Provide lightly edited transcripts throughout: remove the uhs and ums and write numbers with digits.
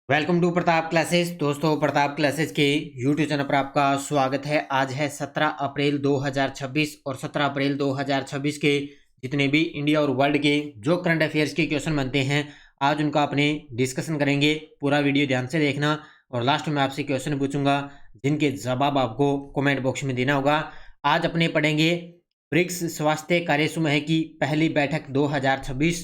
Welcome to Pratap classes. दोस्तों, Pratap classes के YouTube channel पर आपका स्वागत है। आज है 17 अप्रैल 2026 और 17 अप्रैल 2026 के जितने भी इंडिया और वर्ल्ड के जो करंट अफेयर्स के क्वेश्चन बनते हैं, आज उनका अपने डिस्कशन करेंगे। पूरा वीडियो ध्यान से देखना और लास्ट में आपसे क्वेश्चन पूछूंगा जिनके जवाब आपको कमेंट बॉक्स में देना होगा। आज अपने पढ़ेंगे ब्रिक्स स्वास्थ्य कार्य समूह की पहली बैठक 2026,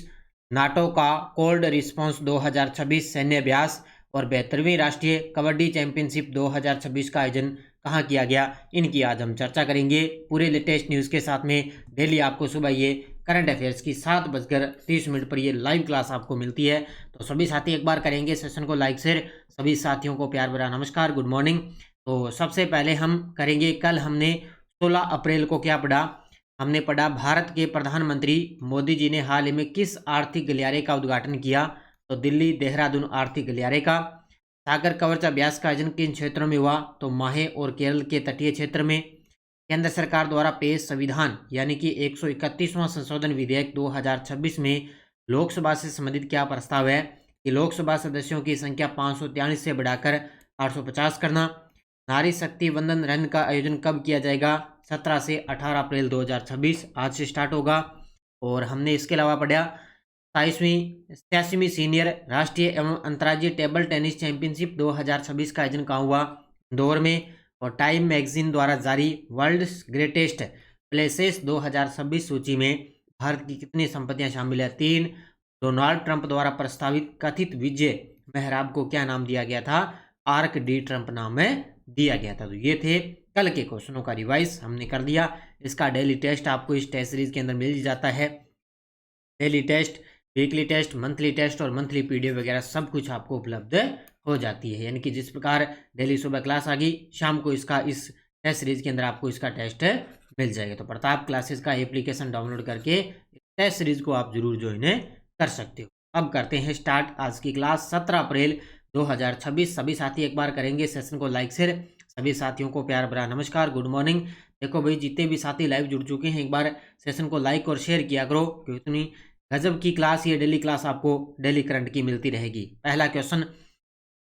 नाटो का कोल्ड रिस्पॉन्स 2026 सैन्य अभ्यास और 72वीं राष्ट्रीय कबड्डी चैंपियनशिप 2026 का आयोजन कहाँ किया गया, इनकी आज हम चर्चा करेंगे पूरे लेटेस्ट न्यूज़ के साथ में। डेली आपको सुबह ये करंट अफेयर्स की 7:30 पर ये लाइव क्लास आपको मिलती है। तो सभी साथी एक बार करेंगे सेशन को लाइक शेयर। सभी साथियों को प्यार भरा नमस्कार, गुड मॉर्निंग। तो सबसे पहले हम करेंगे, कल हमने 16 अप्रैल को क्या पढ़ा? हमने पढ़ा भारत के प्रधानमंत्री मोदी जी ने हाल ही में किस आर्थिक गलियारे का उद्घाटन किया? तो दिल्ली देहरादून आर्थिक गलियारे का। सागर कवच अभ्यास का आयोजन किन क्षेत्रों में हुआ? तो माहे और केरल के तटीय क्षेत्र में। केंद्र सरकार द्वारा पेश संविधान यानी कि 131वां संशोधन विधेयक 2026 में लोकसभा से संबंधित क्या प्रस्ताव है? कि लोकसभा सदस्यों की संख्या 543 से बढ़ाकर 850 करना। नारी शक्ति वंदन रन का आयोजन कब किया जाएगा? 17 से 18 अप्रैल 2026, आज से स्टार्ट होगा। और हमने इसके अलावा पढ़ा 87वीं सीनियर राष्ट्रीय एवं अंतर्राज्यीय टेबल टेनिस चैंपियनशिप 2026 का आयोजन कहाँ हुआ? इंदौर में। और टाइम मैगजीन द्वारा जारी वर्ल्ड ग्रेटेस्ट प्लेसेस 2026 सूची में भारत की कितनी संपत्तियां शामिल है? 3। डोनाल्ड ट्रंप द्वारा प्रस्तावित कथित विजय मेहराब को क्या नाम दिया गया था? आर्क डी ट्रंप नाम में दिया गया था। तो ये थे कल के क्वेश्चनों का रिवाइज हमने कर दिया। इसका डेली टेस्ट आपको इस टेस्ट सीरीज के अंदर मिल जाता है। Daily test, weekly test, monthly test और मंथली पीडीएफ वगैरह सब कुछ आपको उपलब्ध हो जाती है। यानी कि जिस प्रकार डेली सुबह क्लास आ गई, शाम को इसका इस टेस्ट सीरीज के अंदर आपको इसका टेस्ट मिल जाएगा। तो प्रताप क्लासेस का एप्लीकेशन डाउनलोड करके टेस्ट सीरीज को आप जरूर ज्वाइन कर सकते हो। अब करते हैं स्टार्ट आज की क्लास। 17 अप्रैल 2026 सभी साथी एक बार करेंगे सेशन को लाइक शेयर। सभी साथियों को प्यार भरा नमस्कार, गुड मॉर्निंग। देखो भाई, जितने भी साथी लाइव जुड़ चुके हैं, एक बार सेशन को लाइक और शेयर किया करो, क्योंकि इतनी गजब की क्लास, ये डेली क्लास आपको डेली करंट की मिलती रहेगी। पहला क्वेश्चन,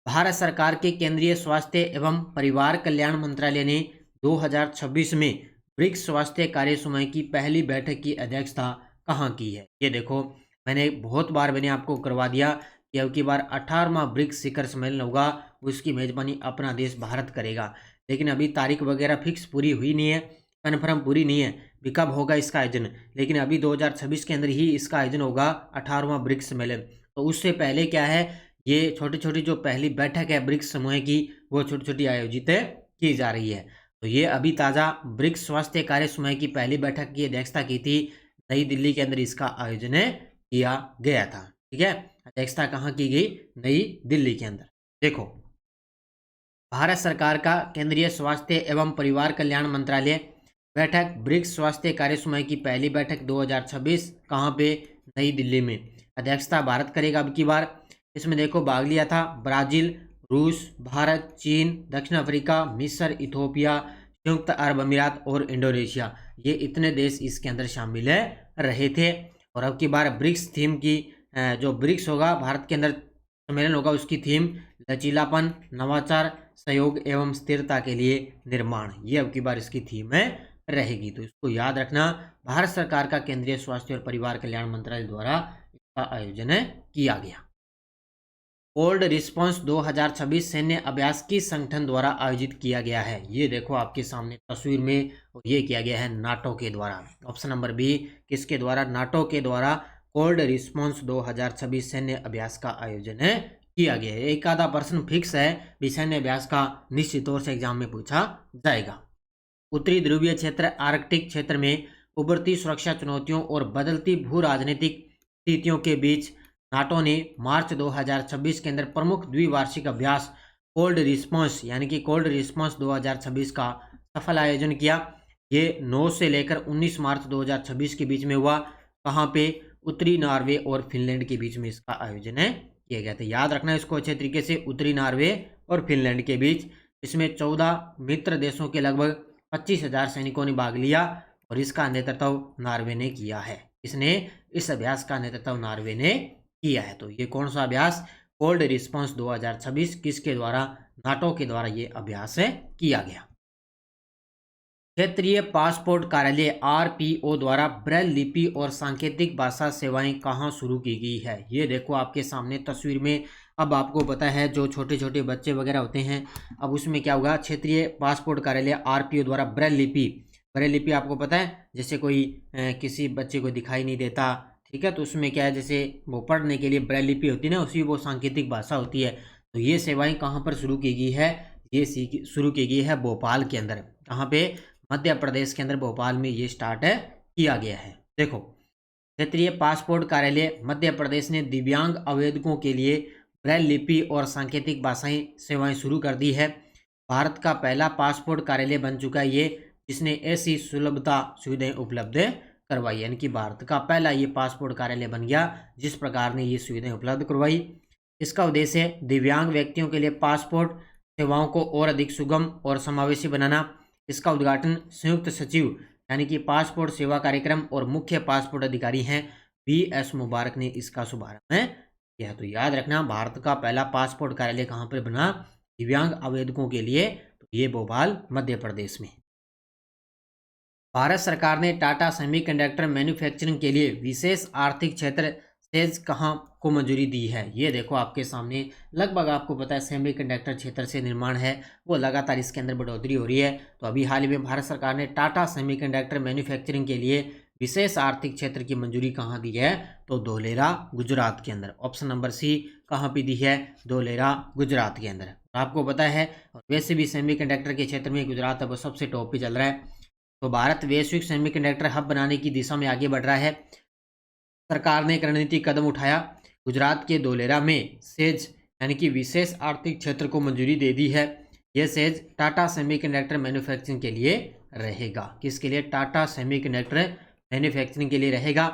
भारत सरकार के केंद्रीय स्वास्थ्य एवं परिवार कल्याण मंत्रालय ने 2026 में ब्रिक्स स्वास्थ्य कार्य समूह की पहली बैठक की अध्यक्षता कहाँ की है? ये देखो, मैंने बहुत बार मैंने आपको करवा दिया कि अब की बार 18वां ब्रिक्स शिखर सम्मेलन होगा, उसकी मेजबानी अपना देश भारत करेगा। लेकिन अभी तारीख वगैरह फिक्स पूरी हुई नहीं है, कन्फर्म पूरी नहीं है भी कब होगा इसका आयोजन। लेकिन अभी 2026 के अंदर ही इसका आयोजन होगा 18वां ब्रिक्स सम्मेलन। तो उससे पहले क्या है, ये छोटी छोटी जो पहली बैठक है ब्रिक्स समूह की, वो छोटी छोटी आयोजित की जा रही है। तो ये अभी ताज़ा ब्रिक्स स्वास्थ्य कार्य समूह की पहली बैठक की अध्यक्षता की थी, नई दिल्ली के अंदर इसका आयोजन किया गया था। ठीक है, अध्यक्षता कहाँ की गई? नई दिल्ली के अंदर। देखो, भारत सरकार का केंद्रीय स्वास्थ्य एवं परिवार कल्याण मंत्रालय बैठक ब्रिक्स स्वास्थ्य कार्य समूह की पहली बैठक 2026 कहाँ पे? नई दिल्ली में। अध्यक्षता भारत करेगा अब की बार। इसमें देखो, भाग लिया था ब्राजील, रूस, भारत, चीन, दक्षिण अफ्रीका, मिस्र, इथोपिया, संयुक्त अरब अमीरात और इंडोनेशिया। ये इतने देश इसके अंदर शामिल रहे थे। और अब की बार ब्रिक्स थीम की, जो ब्रिक्स होगा भारत के अंदर सम्मेलन होगा, उसकी थीम लचीलापन, नवाचार, सहयोग एवं स्थिरता के लिए निर्माण। ये अब की बार इसकी थीम रहेगी। तो इसको याद रखना, भारत सरकार का केंद्रीय स्वास्थ्य और परिवार कल्याण मंत्रालय द्वारा इसका आयोजन किया गया। कोल्ड रिस्पॉन्स 2026 सैन्य अभ्यास किस संगठन द्वारा आयोजित किया गया है? ये देखो आपके सामने तस्वीर में, और ये किया गया है नाटो के द्वारा। ऑप्शन नंबर बी, किसके द्वारा? नाटो के द्वारा कोल्ड रिस्पॉन्स 2026 सैन्य अभ्यास का आयोजन किया गया है। एक आधा प्रश्न फिक्स है भी सैन्य अभ्यास का, निश्चित तौर से एग्जाम में पूछा जाएगा। उत्तरी ध्रुवीय क्षेत्र आर्कटिक क्षेत्र में उभरती सुरक्षा चुनौतियों और बदलती भू राजनीतिक स्थितियों के बीच नाटो ने मार्च 2026 के अंदर प्रमुख द्विवार्षिक अभ्यास कोल्ड रिस्पॉन्स यानी कि कोल्ड रिस्पॉन्स 2026 का सफल आयोजन किया। ये 9 से लेकर 19 मार्च 2026 के बीच में हुआ। कहाँ पे? उत्तरी नॉर्वे और फिनलैंड के बीच में इसका आयोजन किया गया था। याद रखना इसको अच्छे तरीके से, उत्तरी नॉर्वे और फिनलैंड के बीच। इसमें 14 मित्र देशों के लगभग 25,000 सैनिकों ने भाग लिया और इसका नेतृत्व नॉर्वे ने किया है। इसने इस अभ्यास का नेतृत्व नॉर्वे ने किया है। तो ये कौन सा अभ्यास? कोल्ड रिस्पांस 2026 किसके द्वारा? नाटो के द्वारा ये अभ्यास किया गया। क्षेत्रीय पासपोर्ट कार्यालय आरपीओ द्वारा ब्रेल लिपि और सांकेतिक भाषा सेवाएं कहाँ शुरू की गई है? ये देखो आपके सामने तस्वीर में। अब आपको पता है जो छोटे छोटे बच्चे वगैरह होते हैं, अब उसमें क्या होगा, क्षेत्रीय पासपोर्ट कार्यालय आरपीओ द्वारा ब्रेल लिपि आपको पता है, जैसे कोई किसी बच्चे को दिखाई नहीं देता, ठीक है, तो उसमें क्या है, जैसे वो पढ़ने के लिए ब्रेल लिपि होती है ना, उसी वो सांकेतिक भाषा होती है। तो ये सेवाएं कहाँ पर शुरू की गई है? ये शुरू की गई है भोपाल के अंदर। कहाँ पे? मध्य प्रदेश के अंदर भोपाल में ये स्टार्ट किया गया है। देखो, क्षेत्रीय पासपोर्ट कार्यालय मध्य प्रदेश ने दिव्यांग आवेदकों के लिए ब्रेल लिपि और सांकेतिक भाषाएं सेवाएं शुरू कर दी है। भारत का पहला पासपोर्ट कार्यालय बन चुका है ये, जिसने ऐसी सुलभता सुविधाएं उपलब्ध करवाई, यानी कि भारत का पहला ये पासपोर्ट कार्यालय बन गया जिस प्रकार ने ये सुविधाएं उपलब्ध करवाई। इसका उद्देश्य है दिव्यांग व्यक्तियों के लिए पासपोर्ट सेवाओं को और अधिक सुगम और समावेशी बनाना। इसका उद्घाटन संयुक्त सचिव यानी कि पासपोर्ट सेवा कार्यक्रम और मुख्य पासपोर्ट अधिकारी हैं BS मुबारक ने इसका शुभारंभ किया। तो याद रखना, भारत का पहला पासपोर्ट कार्यालय कहाँ पर बना? दिव्यांग आवेदकों के लिए, तो ये भोपाल मध्य प्रदेश में। भारत सरकार ने टाटा सेमीकंडक्टर मैन्युफैक्चरिंग के लिए विशेष आर्थिक क्षेत्र सेज कहाँ को मंजूरी दी है? ये देखो आपके सामने, लगभग आपको पता है सेमीकंडक्टर क्षेत्र से निर्माण है वो लगातार इसके अंदर बढ़ोतरी हो रही है। तो अभी हाल ही में भारत सरकार ने टाटा सेमीकंडक्टर मैन्युफैक्चरिंग के लिए विशेष आर्थिक क्षेत्र की मंजूरी कहाँ दी है? तो धोलेरा गुजरात के अंदर। ऑप्शन नंबर सी कहाँ पे दी है? धोलेरा गुजरात के अंदर। आपको पता है, और वैसे भी सेमीकंडक्टर के क्षेत्र में गुजरात अब सबसे टॉप पे चल रहा है। तो भारत वैश्विक सेमीकंडक्टर हब बनाने की दिशा में आगे बढ़ रहा है। सरकार ने एक रणनीतिक कदम उठाया, गुजरात के धोलेरा में सेज यानी कि विशेष आर्थिक क्षेत्र को मंजूरी दे दी है। यह सेज टाटा सेमीकंडक्टर मैन्युफैक्चरिंग के लिए रहेगा। किसके लिए? टाटा सेमीकंडक्टर मैन्युफैक्चरिंग के लिए रहेगा।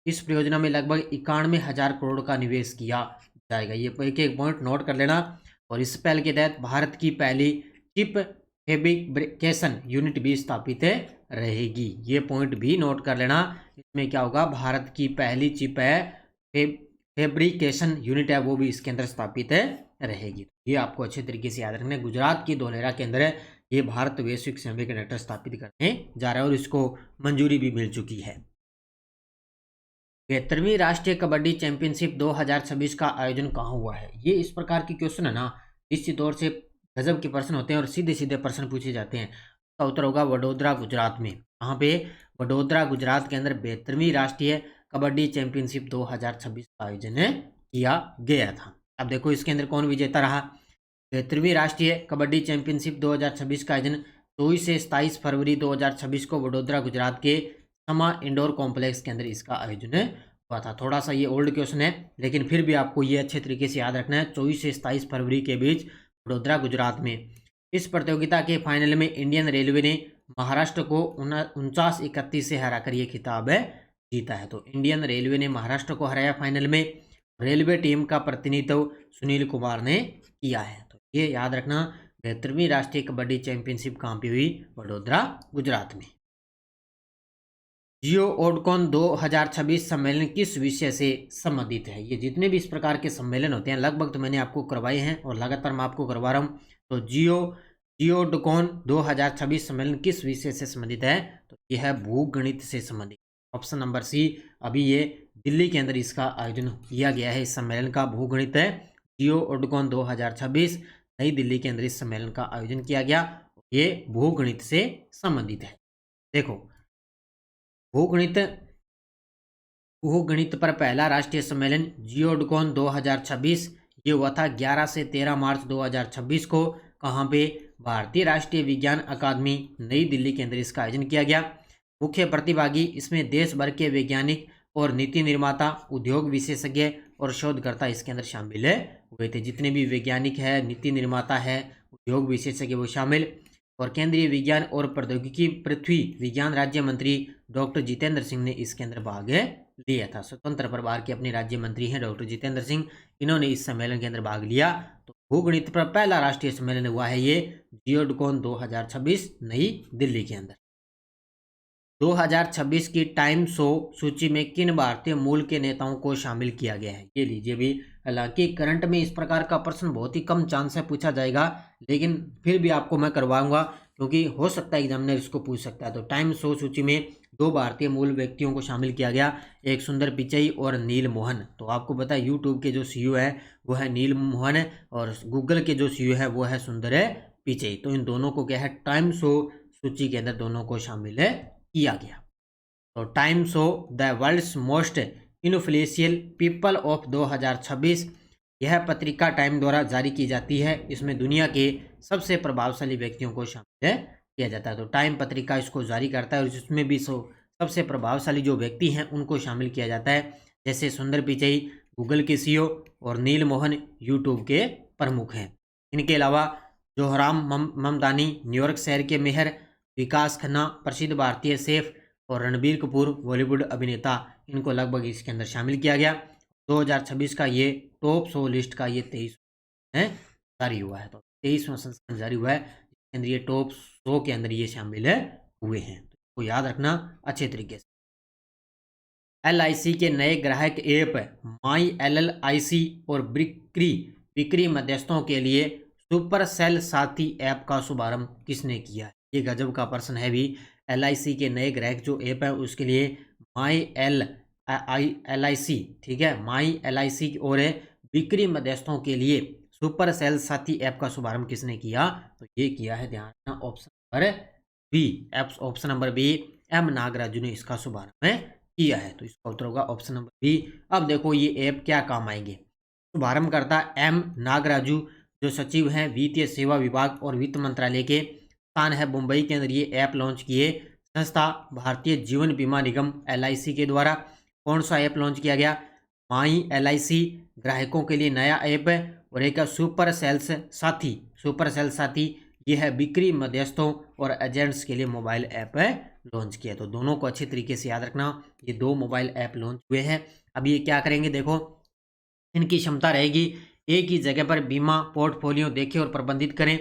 इस परियोजना में लगभग 91,000 करोड़ का निवेश किया जाएगा। ये एक एक पॉइंट नोट कर लेना। और इस पहल के तहत भारत की पहली चिप फैब्रिकेशन यूनिट भी स्थापित रहेगी। ये पॉइंट भी नोट कर लेना। इसमें क्या होगा? भारत की पहली चिप है फैब्रिकेशन यूनिट है, वो भी इसके अंदर स्थापित रहेगी। ये आपको अच्छे तरीके से याद रखना है। गुजरात की धोलेरा के अंदर ये भारत वैश्विक सेमीकंडक्टर स्थापित करने जा रहा है और इसको मंजूरी भी मिल चुकी है। 72वीं राष्ट्रीय कबड्डी चैंपियनशिप 2026 का आयोजन कहाँ हुआ है? ये इस प्रकार की क्वेश्चन है ना, निश्चित तौर से गजब के प्रश्न होते हैं और सीधे सीधे प्रश्न पूछे जाते हैं। इसका उत्तर होगा वडोदरा गुजरात में। कहाँ पे? वडोदरा गुजरात के अंदर 72वीं राष्ट्रीय कबड्डी चैंपियनशिप 2026 का आयोजन किया गया था। अब देखो इसके अंदर कौन विजेता रहा। 72वीं राष्ट्रीय कबड्डी चैंपियनशिप 2026 का आयोजन 24 से 27 फरवरी 2026 को वडोदरा गुजरात के समा इंडोर कॉम्प्लेक्स के अंदर इसका आयोजन हुआ था। थोड़ा सा ये ओल्ड क्वेश्चन है, लेकिन फिर भी आपको ये अच्छे तरीके से याद रखना है। 24 से 27 फरवरी के बीच वडोदरा गुजरात में। इस प्रतियोगिता के फाइनल में इंडियन रेलवे ने महाराष्ट्र को 49-31 से हराकर ये खिताब जीता है। तो इंडियन रेलवे ने महाराष्ट्र को हराया फाइनल में। रेलवे टीम का प्रतिनिधित्व सुनील कुमार ने किया है। तो ये याद रखना, 72वीं राष्ट्रीय कबड्डी चैंपियनशिप कहाँ पे हुई? वडोदरा गुजरात में। जियो ओडकॉन 2026 सम्मेलन किस विषय से संबंधित है? ये जितने भी इस प्रकार के सम्मेलन होते हैं लगभग तो मैंने आपको करवाए हैं और लगातार मैं आपको करवा रहा हूँ। तो जियोडकॉन 2026 सम्मेलन किस विषय से संबंधित है? तो यह है भूगणित से संबंधित। Option number C. अभी ये दिल्ली के अंदर इसका आयोजन किया गया है। इस सम्मेलन का भूगणित है जियोडकॉन 2026 नई दिल्ली के अंदर इस सम्मेलन का आयोजन किया गया। ये भूगणित से संबंधित है। देखो, भूगणित पर पहला राष्ट्रीय सम्मेलन जियोडकॉन 2026 ये हुआ था 11 से 13 मार्च 2026 को। कहाँ पे? भारतीय राष्ट्रीय विज्ञान अकादमी नई दिल्ली के अंदर इसका आयोजन किया गया। मुख्य प्रतिभागी इसमें देश भर के वैज्ञानिक और नीति निर्माता, उद्योग विशेषज्ञ और शोधकर्ता इसके अंदर शामिल हुए थे। जितने भी वैज्ञानिक है, नीति निर्माता है, उद्योग विशेषज्ञ वो शामिल। और केंद्रीय विज्ञान और प्रौद्योगिकी पृथ्वी विज्ञान राज्य मंत्री डॉक्टर जितेंद्र सिंह ने इसके अंदर भाग लिया था। स्वतंत्र प्रभार के अपने राज्य मंत्री हैं डॉक्टर जितेंद्र सिंह, इन्होंने इस सम्मेलन के अंदर भाग लिया। तो भूगणित पर पहला राष्ट्रीय सम्मेलन हुआ है ये जियोडकॉन 2026 नई दिल्ली के अंदर। 2026 की टाइम शो सूची में किन भारतीय मूल के नेताओं को शामिल किया गया है? ये लीजिए भी हालांकि करंट में इस प्रकार का प्रश्न बहुत ही कम चांस है पूछा जाएगा, लेकिन फिर भी आपको मैं करवाऊंगा क्योंकि हो सकता है एग्जामिनर इसको पूछ सकता है। तो टाइम शो सूची में 2 भारतीय मूल व्यक्तियों को शामिल किया गया, एक सुंदर पिचई और नील मोहन। तो आपको पता है यूट्यूब के जो सीईओ है वो है नील मोहन और गूगल के जो सीईओ है वो है सुंदर पिचई। तो इन दोनों को क्या है टाइम शो सूची के अंदर दोनों को शामिल किया गया। तो Times of the world's most influential people of 2026 यह पत्रिका टाइम द्वारा जारी की जाती है। इसमें दुनिया के सबसे प्रभावशाली व्यक्तियों को शामिल किया जाता है। तो टाइम पत्रिका इसको जारी करता है और जिसमें भी सबसे प्रभावशाली जो व्यक्ति हैं उनको शामिल किया जाता है, जैसे सुंदर पिचई गूगल के सीईओ और नील मोहन यूट्यूब के प्रमुख हैं। इनके अलावा जोहराम ममदानी न्यूयॉर्क शहर के मेयर, विकास खन्ना प्रसिद्ध भारतीय शेफ और रणबीर कपूर बॉलीवुड अभिनेता, इनको लगभग इसके अंदर शामिल किया गया। 2026 का ये टॉप 100 लिस्ट का ये 23 जारी हुआ है। तो 23वां संस्करण जारी हुआ है जिसके अंदर ये टॉप 100 के अंदर ये शामिल हुए हैं। तो याद रखना अच्छे तरीके से। LIC के नए ग्राहक ऐप माई LLIC और बिक्री मध्यस्थों के लिए सुपर सेल साथी ऐप का शुभारंभ किसने किया है? ये गजब का प्रश्न है भी। LIC के नए ग्राहक जो ऐप है उसके लिए माई LIC, ठीक है, माई LIC और बिक्री मध्यस्थों के लिए सुपर सेल साथी ऐप का शुभारंभ किसने किया? तो ये किया है, ध्यान रखना, option number B, option number B M Nagaraju ने इसका शुभारंभ किया है। तो इसका उत्तर होगा ऑप्शन नंबर बी। अब देखो ये ऐप क्या काम आएंगे। शुभारंभ करता M नागराजू जो सचिव हैं वित्तीय सेवा विभाग और वित्त मंत्रालय के, स्थान है मुंबई के अंदर ये ऐप लॉन्च किए। संस्था भारतीय जीवन बीमा निगम LIC के द्वारा। कौन सा ऐप लॉन्च किया गया? माई LIC ग्राहकों के लिए नया ऐप है और एक सुपर सेल्स साथी ये है बिक्री मध्यस्थों और एजेंट्स के लिए मोबाइल ऐप लॉन्च किया। तो दोनों को अच्छे तरीके से याद रखना, ये 2 मोबाइल ऐप लॉन्च हुए हैं। अब ये क्या करेंगे, देखो इनकी क्षमता रहेगी एक ही जगह पर बीमा पोर्टफोलियो देखें और प्रबंधित करें,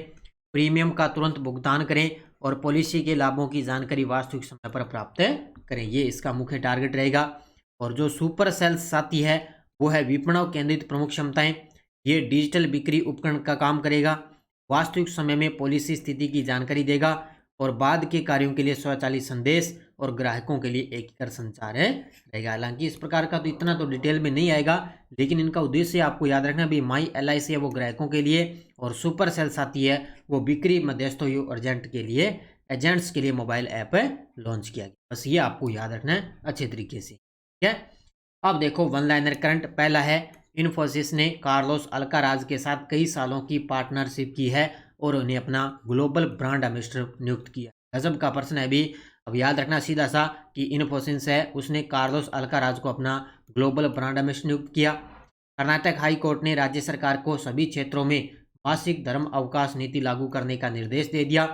प्रीमियम का तुरंत भुगतान करें और पॉलिसी के लाभों की जानकारी वास्तविक समय पर प्राप्त करें। ये इसका मुख्य टारगेट रहेगा। और जो सुपर सेल्स साथी है वो है विपणन केंद्रित प्रमुख क्षमताएं। ये डिजिटल बिक्री उपकरण का काम करेगा, वास्तविक समय में पॉलिसी स्थिति की जानकारी देगा और बाद के कार्यों के लिए स्वचालित संदेश और ग्राहकों के लिए एकीकृत संचार रहेगा। हालांकि इस प्रकार का तो इतना तो डिटेल में नहीं आएगा, लेकिन इनका उद्देश्य आपको याद रखना भी माई LIC है वो ग्राहकों के लिए और सुपर सेल साथी है वो बिक्री मध्यस्थों और एजेंट्स के लिए मोबाइल ऐप लॉन्च किया गया। बस ये आपको याद रखना है अच्छे तरीके से, ठीक है। अब देखो वन लाइनर करंट। पहला है इन्फोसिस ने कार्लोस अल्काराज के साथ कई सालों की पार्टनरशिप की है और उन्हें अपना ग्लोबल ब्रांड एम्बेसडर नियुक्त किया। गजब का प्रश्न है अभी। अब याद रखना सीधा सा कि इन्फोसिस है उसने कार्लोस अल्काराज को अपना ग्लोबल ब्रांड एम्बेसडर नियुक्त किया। कर्नाटक हाई कोर्ट ने राज्य सरकार को सभी क्षेत्रों में मासिक धर्म अवकाश नीति लागू करने का निर्देश दे दिया।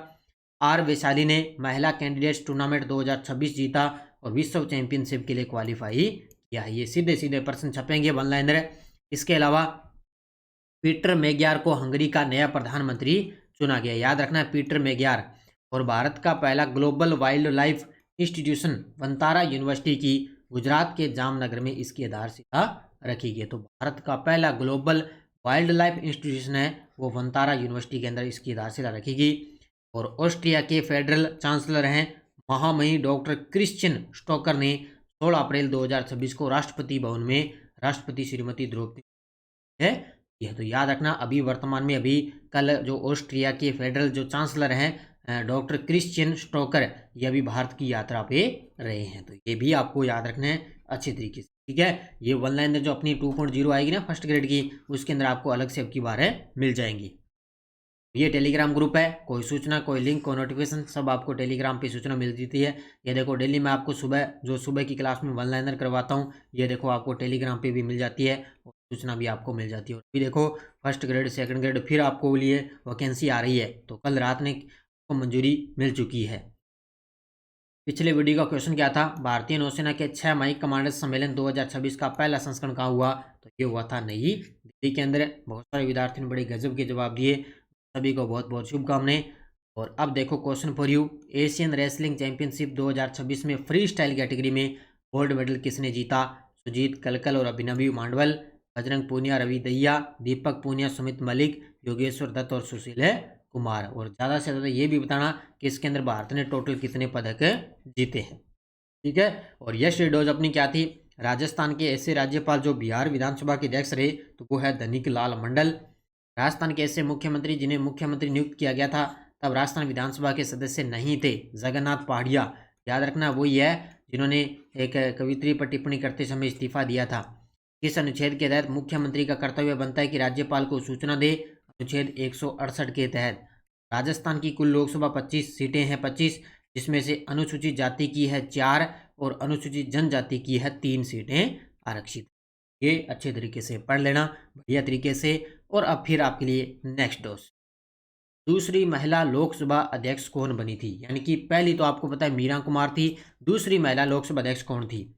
R वैशाली ने महिला कैंडिडेट्स टूर्नामेंट 2026 जीता और विश्व चैंपियनशिप के लिए क्वालिफाई किया। ये सीधे सीधे प्रश्न छपेंगे वन लाइनर। इसके अलावा पीटर मेग्यार को हंगरी का नया प्रधानमंत्री चुना गया। याद रखना है पीटर मेग्यार। और भारत का पहला global wild life institution Vantara university की गुजरात के जामनगर में इसकी आधारशिला रखी गई। तो भारत का पहला ग्लोबल वाइल्ड लाइफ इंस्टीट्यूशन है वो वंतारा यूनिवर्सिटी के अंदर इसकी आधारशिला रखी गई। और ऑस्ट्रिया के फेडरल चांसलर हैं महामहिम डॉक्टर क्रिश्चियन स्टोकर ने 16 अप्रैल 2026 को राष्ट्रपति भवन में राष्ट्रपति श्रीमती द्रौपदी है यह। तो याद रखना अभी वर्तमान में अभी कल जो ऑस्ट्रिया के फेडरल जो चांसलर हैं डॉक्टर क्रिश्चियन स्टोकर ये अभी भारत की यात्रा पे रहे हैं। तो ये भी आपको याद रखना है अच्छे तरीके से, ठीक है। ये वन लाइनर जो अपनी 2.0 आएगी ना फर्स्ट ग्रेड की उसके अंदर आपको अलग से अब की बार मिल जाएंगी। ये टेलीग्राम ग्रुप है, कोई सूचना कोई लिंक कोई नोटिफिकेशन सब आपको टेलीग्राम पे सूचना मिल जाती है। ये देखो डेली मैं आपको सुबह की क्लास में वन लाइनर करवाता हूँ, ये देखो आपको टेलीग्राम पे भी मिल जाती है और सूचना भी आपको मिल जाती है। और भी देखो फर्स्ट ग्रेड सेकंड ग्रेड फिर आपको लिए वैकेंसी आ रही है, तो कल रात ने को मंजूरी मिल चुकी है। पिछले वीडियो का क्वेश्चन क्या था, भारतीय नौसेना के 6 माई कमांडर्स सम्मेलन 2026 का पहला संस्करण कहाँ हुआ? तो ये हुआ था नई दिल्ली के अंदर। बहुत सारे विद्यार्थियों ने बड़े गजब के जवाब दिए, सभी को बहुत बहुत शुभकामनाएं। और अब देखो question for you, Asian wrestling championship 2026 में फ्री स्टाइल कैटेगरी में गोल्ड मेडल किसने जीता? सुजीत कलकल और अभिनव मांडवल। बजरंग पूनिया, रवि दहिया, दीपक पूनिया, सुमित मलिक, योगेश्वर दत्त और सुशील कुमार। और ज़्यादा से ज़्यादा ये भी बताना कि इसके अंदर भारत ने टोटल कितने पदक जीते हैं। ठीक है। और यश डोज अपनी क्या थी? राजस्थान के ऐसे राज्यपाल जो बिहार विधानसभा के अध्यक्ष रहे तो वो है धनिक लाल मंडल। राजस्थान के ऐसे मुख्यमंत्री जिन्हें मुख्यमंत्री नियुक्त किया गया था तब राजस्थान विधानसभा के सदस्य नहीं थे, जगन्नाथ पहाड़िया। याद रखना वही है जिन्होंने एक कवित्री पर टिप्पणी करते समय इस्तीफा दिया था। किस अनुच्छेद के तहत मुख्यमंत्री का कर्तव्य बनता है कि राज्यपाल को सूचना दे? अनुच्छेद 168 के तहत। राजस्थान की कुल लोकसभा 25 सीटें हैं, 25, जिसमें से अनुसूचित जाति की है 4 और अनुसूचित जनजाति की है 3 सीटें आरक्षित। ये अच्छे तरीके से पढ़ लेना, बढ़िया तरीके से। और अब फिर आपके लिए नेक्स्ट डोज। दूसरी महिला लोकसभा अध्यक्ष कौन बनी थी? यानी कि पहली तो आपको पता है मीरा कुमार थी, दूसरी महिला लोकसभा अध्यक्ष कौन थी?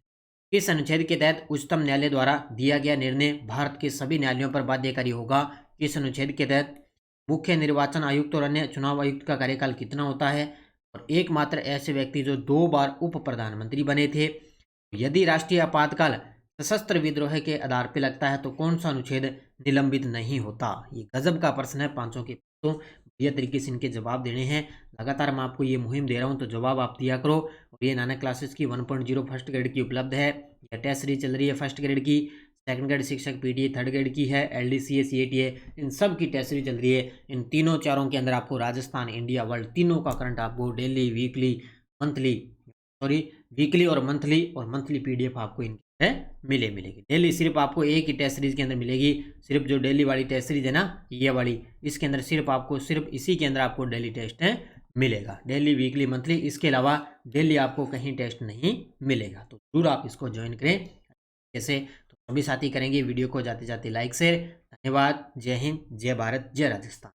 किस अनुच्छेद के तहत उच्चतम न्यायालय द्वारा दिया गया निर्णय भारत के सभी न्यायालयों पर बाध्यकारी होगा? किस अनुच्छेद के तहत? मुख्य निर्वाचन आयुक्त और अन्य चुनाव आयुक्त का कार्यकाल कितना होता है? और एकमात्र ऐसे व्यक्ति जो 2 बार उप प्रधानमंत्री बने थे। यदि राष्ट्रीय आपातकाल सशस्त्र विद्रोह के आधार पर लगता है तो कौन सा अनुच्छेद निलंबित नहीं होता? ये गजब का प्रश्न है, 500 के तो बढ़िया तरीके से इनके जवाब देने हैं। लगातार मैं आपको ये मुहिम दे रहा हूँ तो जवाब आप दिया करो। और ये नानक क्लासेस की 1.0 फर्स्ट ग्रेड की उपलब्ध है। यह टेस्ट सीरीज चल रही है फर्स्ट ग्रेड की, सेकंड ग्रेड शिक्षक पीटीए थर्ड ग्रेड की है, LDCA CATA इन सब की टेस्ट सीरीज चल रही है। इन तीनों चारों के अंदर आपको राजस्थान, इंडिया, वर्ल्ड तीनों का करंट आपको डेली, वीकली और मंथली PDF आपको इनके मिलेगी। डेली सिर्फ आपको एक ही टेस्ट सीरीज के अंदर मिलेगी, सिर्फ जो डेली वाली टेस्ट सीरीज है ना ये वाली, इसके अंदर सिर्फ इसी के अंदर आपको डेली टेस्ट मिलेगा। डेली, वीकली, मंथली, इसके अलावा डेली आपको कहीं टेस्ट नहीं मिलेगा। तो जरूर आप इसको ज्वाइन करें। जैसे तो सभी साथी करेंगे वीडियो को जाते जाते लाइक शेयर। धन्यवाद। जय हिंद, जय भारत, जय राजस्थान।